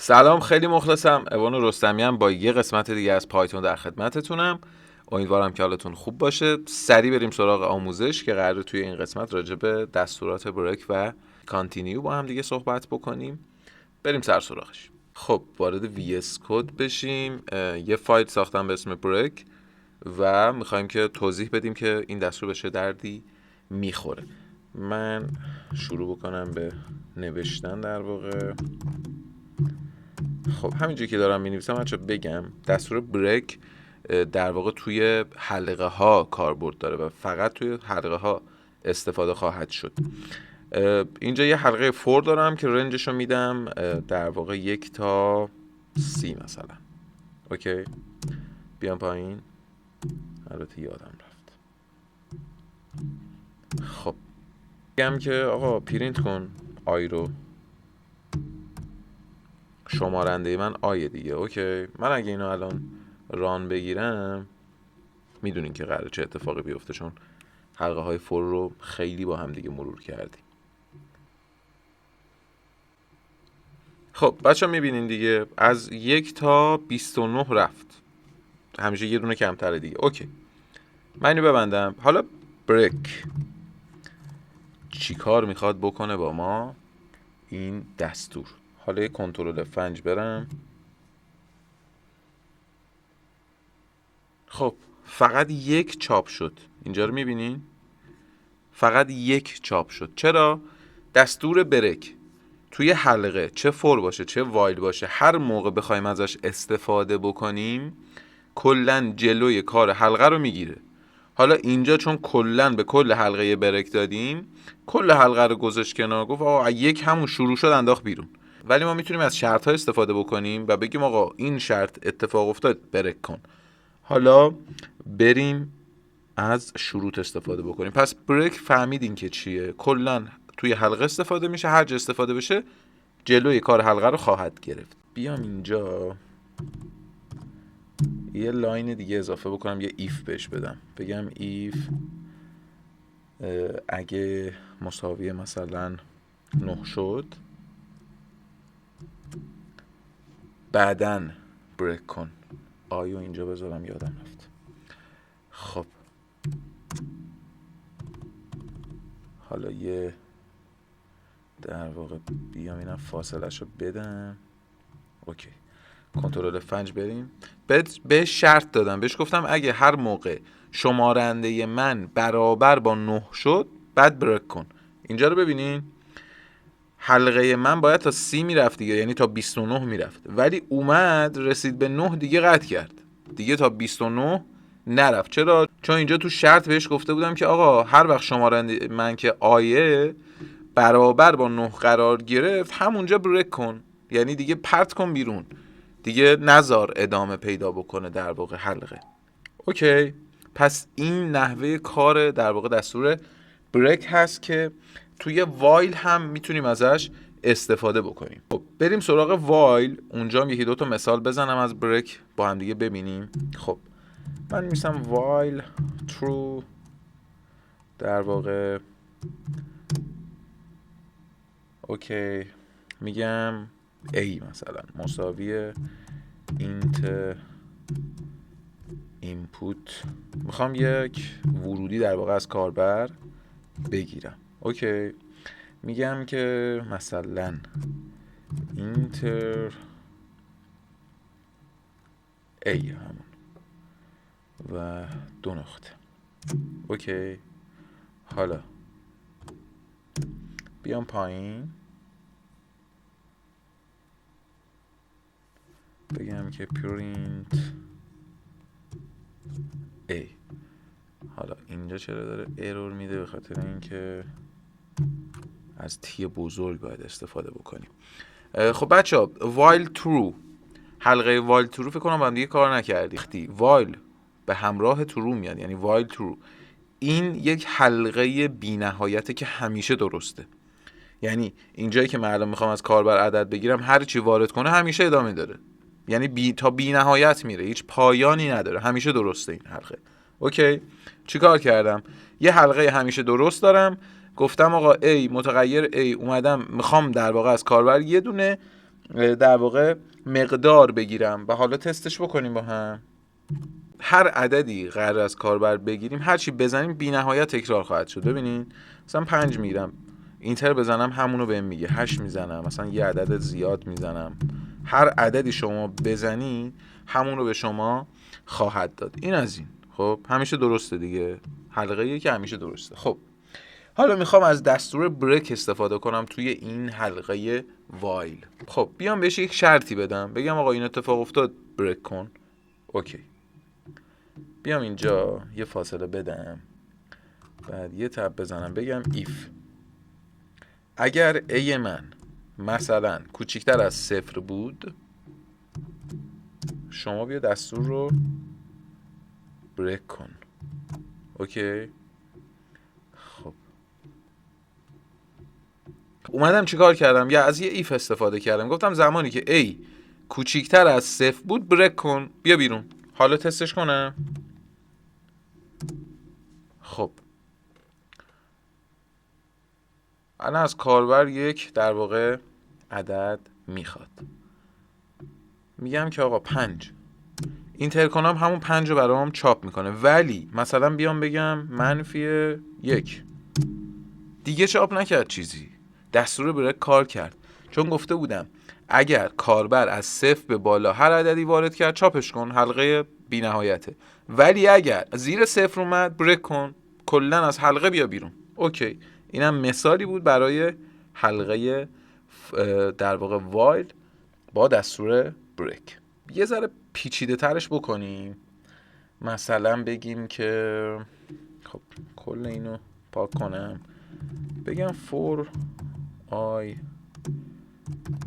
سلام، خیلی مخلصم. اوان رستمی‌ام با یه قسمت دیگه از پایتون در خدمتتونم. امیدوارم که حالتون خوب باشه. سریع بریم سراغ آموزش که قراره توی این قسمت راجع به دستورات بریک و کانتینیو با هم دیگه صحبت بکنیم. بریم سر سراغش. خب وارد VS کد بشیم. یه فایل ساختم به اسم بریک و میخوایم که توضیح بدیم که این دستور به چه دردی میخوره. من شروع بکنم به نوشتن در واقع. خب همینجوری که دارم می‌نویسم بچه بگم دستور بریک در واقع توی حلقه ها کاربرد داره و فقط توی حلقه ها استفاده خواهد شد. اینجا یه حلقه فور دارم که رنجشو میدم در واقع 1 تا 30 مثلا. اوکی، بیام پایین. البته یادم رفت. خب میگم که آقا پرینت کن آی رو. شمارنده من آیه دیگه. اوکی، من اگه اینو الان ران بگیرم میدونین که قراره چه اتفاقی بیفته، چون حلقه های فور رو خیلی با هم دیگه مرور کردیم. خب بچه ها میبینین دیگه از 1 تا 29 رفت، همیشه یه دونه کمتره دیگه. اوکی، من اینو ببندم. حالا بریک چی کار میخواد بکنه با ما این دستور؟ حالا یه کنترل فنج برم. خب فقط یک چاپ شد. اینجا رو میبینین؟ فقط یک چاپ شد. چرا؟ دستور بریک توی حلقه چه فور باشه چه وایل باشه، هر موقع بخوایم ازش استفاده بکنیم کلن جلوی کار حلقه رو میگیره. حالا اینجا چون کلن به کل حلقه بریک دادیم، کل حلقه رو گذاشت کنار، گفت آقا یک همون شروع شد انداخت بیرون. ولی ما میتونیم از شرط ها استفاده بکنیم و بگیم آقا این شرط اتفاق افتاد بریک کن. حالا بریم از شروط استفاده بکنیم. پس بریک فهمیدین که چیه؟ کلن توی حلقه استفاده میشه، هر جا استفاده بشه جلوی کار حلقه رو خواهد گرفت. بیام اینجا یه لاین دیگه اضافه بکنم، یه ایف بهش بدم، بگم ایف اگه مساوی مثلا 9 شد بعدن بریک کن. آیو اینجا بذارم، یادم رفت. خب حالا یه در واقع بیام اینم فاصلش رو بدم. اوکی، کنترل فنج بریم. بهش شرط دادم، بهش گفتم اگه هر موقع شمارنده من برابر با 9 شد بعد بریک کن. اینجا رو ببینین، حلقه من باید تا 30 میرفت دیگه، یعنی تا 29 میرفت، ولی اومد رسید به 9 دیگه قطع کرد، دیگه تا 29 نرفت. چرا؟ چون اینجا تو شرط بهش گفته بودم که آقا هر وقت شمارنده من که آیه برابر با 9 قرار گرفت همونجا بریک کن، یعنی دیگه پرت کن بیرون، دیگه نزار ادامه پیدا بکنه در واقع حلقه. اوکی، پس این نحوه کار در واقع دستور بریک هست که توی وایل هم میتونیم ازش استفاده بکنیم. خب بریم سراغ وایل. اونجا هم یکی دو تا مثال بزنم از بریک با هم دیگه ببینیم. خب من میسم وایل true در واقع. اوکی، میگم A مثلا مساوی اینت اینپوت، میخوام یک ورودی در واقع از کاربر بگیرم. اوکی، میگم که مثلا اینتر A همون و 2 نقطه. اوکی، حالا بیام پایین بگم که print A. حالا اینجا چرا داره ایرور میده؟ به خاطر اینکه از تی بزرگ باید استفاده بکنیم. خب بچه ها، while true، حلقه while true فکر کنم با هم دیگه کار نکردیم. وقتی while به همراه true میاد یعنی while true، این یک حلقه بی نهایته که همیشه درسته. یعنی اینجایی که من الان میخوام از کاربر عدد بگیرم، هر چی وارد کنه همیشه ادامه داره، یعنی تا بی نهایت میره، هیچ پایانی نداره، همیشه درسته این حلقه. اوکی، چی کار کردم؟ یه حلقه همیشه درست دارم، گفتم آقا A متغیر A اومدم میخوام در واقع از کاربر یه دونه در واقع مقدار بگیرم و حالا تستش بکنیم با هم. هر عددی قرار از کاربر بگیریم، هر چی بزنیم بی نهایت تکرار خواهد شد. ببینین مثلا 5 میگیرم، اینتر بزنم همونو بهم میگه. 8 میزنم، مثلا یه عدد زیاد میزنم، هر عددی شما بزنی همونو به شما خواهد داد. این از این. خب همیشه درسته دیگه، حلقه‌ایه که همیشه درسته. خب حالا میخوام از دستور بریک استفاده کنم توی این حلقه وایل. خب بیام بهش یک شرطی بدم، بگم آقا این اتفاق افتاد بریک کن. اوکی. بیام اینجا یه فاصله بدم، بعد یه تب بزنم بگم if اگر a من مثلا کوچیکتر از 0 بود، شما بیا دستور رو بریک کن. اوکی. خب اومدم چیکار کردم؟ یا از یه if استفاده کردم، گفتم زمانی که a کوچیکتر از 0 بود بریک کن، بیا بیرون. حالا تستش کنم. خب الان از کاربر یک در واقع عدد میخواد. میگم که آقا 5 اینتر کنم، همون 5 رو برام چاپ میکنه، ولی مثلا بیام بگم -1 دیگه چاپ نکرد چیزی. دستور بریک کار کرد، چون گفته بودم اگر کاربر از 0 به بالا هر عددی وارد کرد چاپش کن، حلقه بی نهایته. ولی اگر زیر 0 اومد بریک کن، کلا از حلقه بیا بیرون. اوکی. اینم مثالی بود برای حلقه در واقع وایل با دستور بریک. یه ذره پیچیده ترش بکنیم، مثلا بگیم که خب کل اینو پاک کنم، بگم for i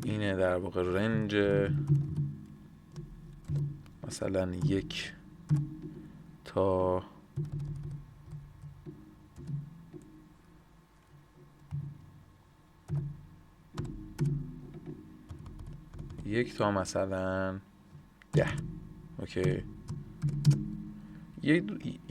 اینه در واقع رنج مثلا 1 تا 1 تا مثلا 10. اوکی.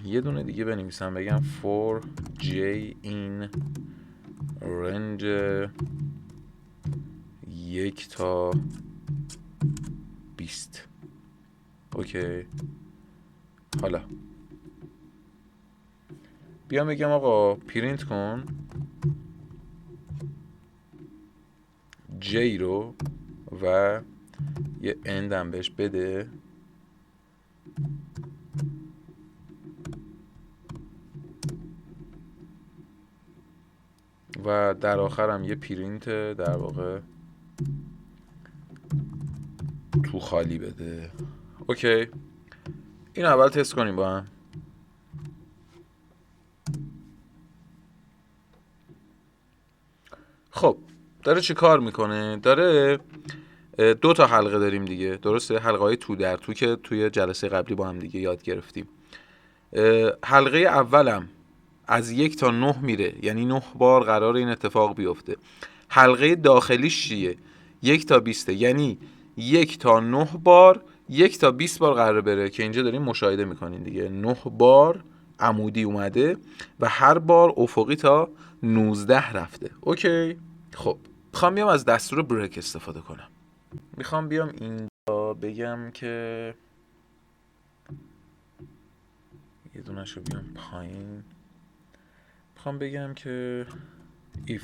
یه دونه دیگه بنویسم بگم for j in رنج 1 تا 20. اوکی. حالا بیام بگم آقا پرینت کن j رو و یه اندم بهش بده و در آخرم یه پرینت در واقع تو خالی بده. اوکی. این اول تست کنیم با هم. خب داره چی کار میکنه؟ داره 2 تا حلقه داریم دیگه، درسته؟ حلقه های تو در تو که توی جلسه قبلی با هم دیگه یاد گرفتیم. حلقه اولم از 1 تا 9 میره، یعنی 9 بار قرار این اتفاق بیفته. حلقه داخلیش چیه؟ 1 تا 20، یعنی 1 تا 9 بار 1 تا 20 بار قرار بره، که اینجا داریم مشاهده میکنین دیگه. 9 بار عمودی اومده و هر بار افقی تا 19 رفته. اوکی. خب میخوام بیام از دستور بریک استفاده کنم. میخوام بیام اینجا بگم که یه دونه‌شو بیام پایین. میخوام بگم که if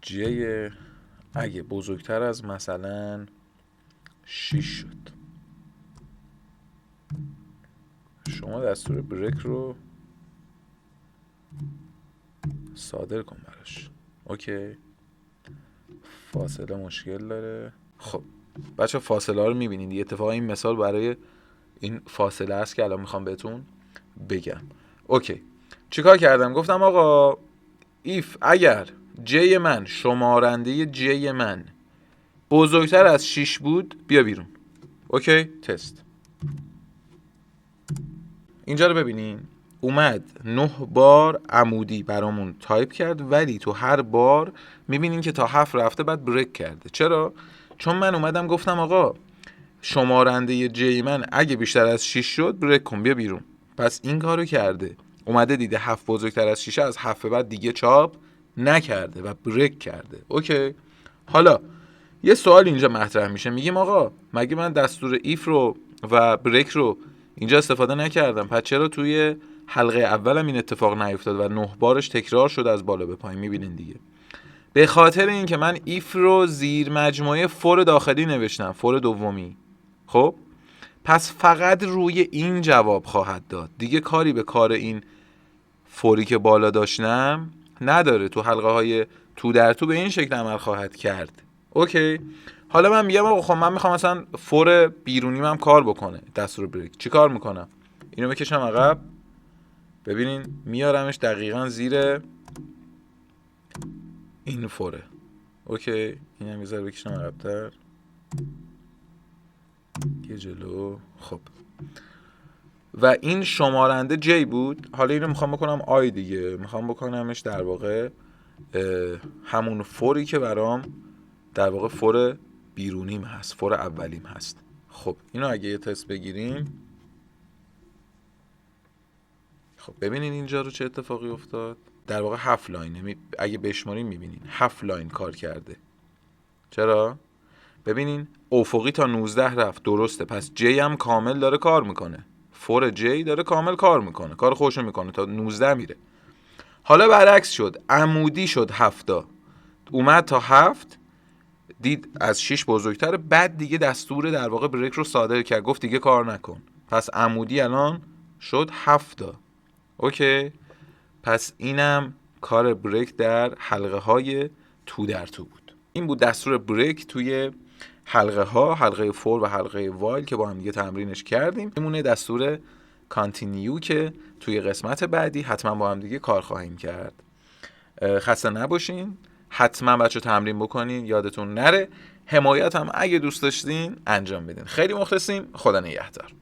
j اگه بزرگتر از مثلا 6 شد، شما دستور بریک رو صادر کن براش. اوکی. فاصله مشکل داره. خب بچه فاصله ها رو میبینید دیگه. اتفاقا این مثال برای این فاصله است که الان میخوام بهتون بگم. اوکی. چیکار کردم؟ گفتم آقا if اگر j من، شمارنده j من بزرگتر از 6 بود بیا بیرون. اوکی. تست. اینجا رو ببینین، اومد 9 بار عمودی برامون تایپ کرد، ولی تو هر بار میبینین که تا 7 رفته بعد بریک کرده. چرا؟ چون من اومدم گفتم آقا شمارنده j من اگه بیشتر از 6 شد بریک کن، بیا بیرون. پس این کارو کرده، اومده دیده 7 بزرگتر از 6، از 7 بعد دیگه چاپ نکرده و بریک کرده. اوکی. حالا یه سوال اینجا مطرح میشه، میگیم آقا مگه من دستور ایف رو و بریک رو اینجا استفاده نکردم، پس چرا توی حلقه اولم این اتفاق نیفتاد و 9 بارش تکرار شد از بالا به پایین؟ میبینین دیگه، به خاطر اینکه من ایف رو زیر مجموعه فور داخلی نوشتم، فور دومی. خب پس فقط روی این جواب خواهد داد، دیگه کاری به کار این فوری که بالا داشتم نداره. تو حلقه های تو در تو به این شکل عمل خواهد کرد. اوکی. حالا من میگم آقا خب من میخوام مثلا فور بیرونیم هم کار بکنه دستور بریک، چی کار میکنم؟ اینو بکشم عقب، ببینین میارمش دقیقاً زیر این فوره. اوکی، این هم میذاره بکشم عقب‌تر یه جلو. خب و این شمارنده جی بود. حالا اینو میخوام بکنم آی دیگه، میخوام بکنمش در واقع همون فوری که برام در واقع فور بیرونیم هست، فور اولیم هست. خب اینو اگه یه تست بگیریم، خب ببینین اینجا رو چه اتفاقی افتاد. در واقع 7 لاینه، اگه بشماریم میبینین 7 لاین کار کرده. چرا؟ ببینین افقی تا 19 رفت، درسته، پس جی هم کامل داره کار میکنه، فور جی داره کامل کار میکنه، کار خوشو میکنه، تا 19 میره. حالا برعکس شد، عمودی شد 7، اومد تا 7، دید از 6 بزرگتره، بعد دیگه دستور در واقع بریک رو صادر کرد، گفت دیگه کار نکن، پس عمودی الان شد 7. اوکی، پس اینم کار بریک در حلقه های تو در تو بود. این بود دستور بریک توی حلقه ها، حلقه فور و حلقه وایل که با هم دیگه تمرینش کردیم. میمونه دستور کانتینیو که توی قسمت بعدی حتما با هم دیگه کار خواهیم کرد. خسته نباشین، حتما بچه تمرین بکنین، یادتون نره. حمایت هم اگه دوست داشتین انجام بدین. خیلی مخلصیم، خدا نگهدار.